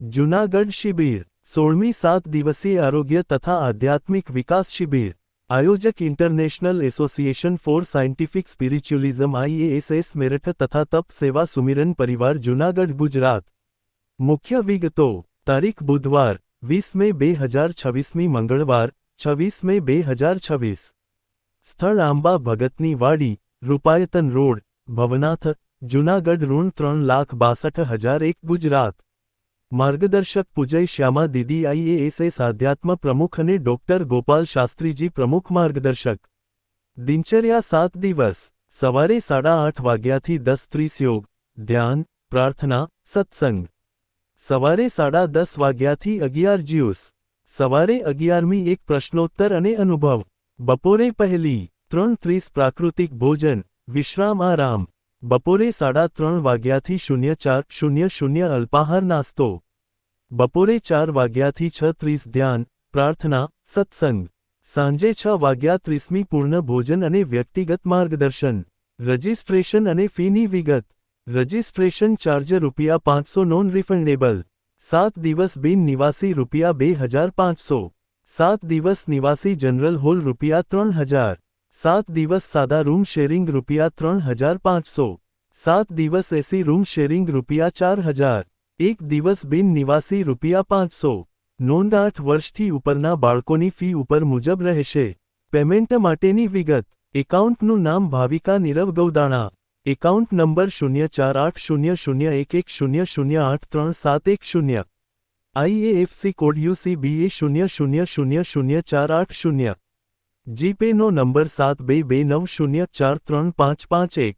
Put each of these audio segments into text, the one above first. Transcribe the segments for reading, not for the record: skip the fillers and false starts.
જૂનાગઢ શિબિર 16મી 7 દિવસીય આરોગ્ય તથા આધ્યાત્મિક વિકાસ શિબિર આયોજક International Association for Scientific Spiritualism IASS Meerut તથા તપ સેવા સુમિરન પરિવાર જૂનાગઢ ગુજરાત। મુખ્ય વિગતો તારીખ બુધવાર 20 મે 2026 મંગળવાર 26 મે 2026 સ્થળ આંબા ભગતની વાડી રૂપાયતન રોડ ભવનાથ જૂનાગઢ ઋણ 3,62,001 ગુજરાત। માર્ગદર્શક પૂજય શ્યામા દીદી IASS આધ્યાત્મ પ્રમુખ અને ડોક્ટર ગોપાલ શાસ્ત્રીજી પ્રમુખ માર્ગદર્શક। દિનચર્યા 7 દિવસ સવારે 8:30 વાગ્યાથી 10:30 યોગ ધ્યાન પ્રાર્થના સત્સંગ સવારે 10:30 વાગ્યાથી 11 જ્યુસ સવારે 11મી એક પ્રશ્નોત્તર અને અનુભવ બપોરે પહેલી 3:30 પ્રાકૃતિક ભોજન વિશ્રામ આરામ બપોરે 3:30 વાગ્યાથી 04:00 અલ્પાહાર નાસ્તો બપોરે 4 વાગ્યાથી 6:30 ધ્યાન પ્રાર્થના સત્સંગ સાંજે 6 વાગ્યા 30મી પૂર્ણ ભોજન અને વ્યક્તિગત માર્ગદર્શન। રજિસ્ટ્રેશન અને ફીની વિગત રજિસ્ટ્રેશન ચાર્જ ₹500 નોન રિફંડેબલ 7 દિવસ બિન નિવાસી ₹2500 7 દિવસ નિવાસી જનરલ હોલ ₹3000 7 દિવસ સાદા રૂમ શેરિંગ ₹3500 7 દિવસ એસી રૂમ શેરિંગ ₹4000 1 દિવસ બિન નિવાસી ₹500 નોંધ 8 વર્ષથી ઉપરના બાળકોની ફી ઉપર મુજબ રહેશે। પેમેન્ટ માટેની વિગત એકાઉન્ટનું નામ Bhavika Nirav Gaudana account number 04800100833710 IAFC code UCBA 00000480 જીપેનો નંબર 7229043551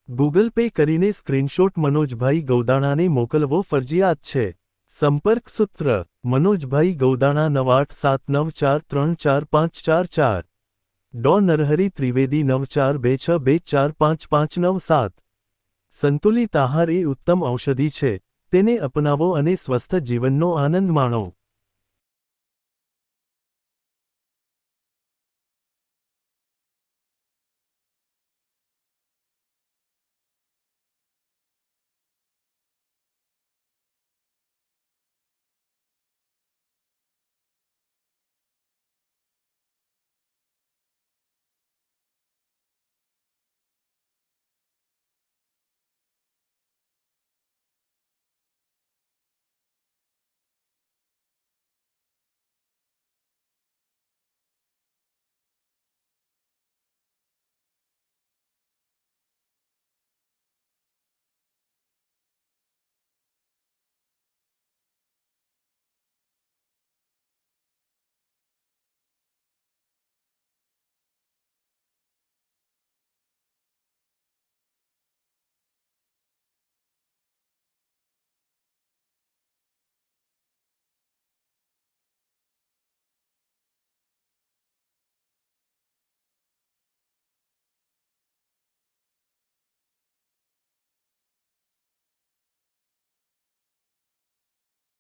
ગૂગલ પે કરીને સ્ક્રીનશોટ મનોજભાઈ ગૌદાણાને મોકલવો ફરજિયાત છે। સંપર્ક સૂત્ર મનોજભાઈ ગૌદાણા 9879434544 ડો નરહરી ત્રિવેદી 9426245597 સંતુલિત આહાર એ ઉત્તમ ઔષધિ છે, તેને અપનાવો અને સ્વસ્થ જીવનનો આનંદ માણો।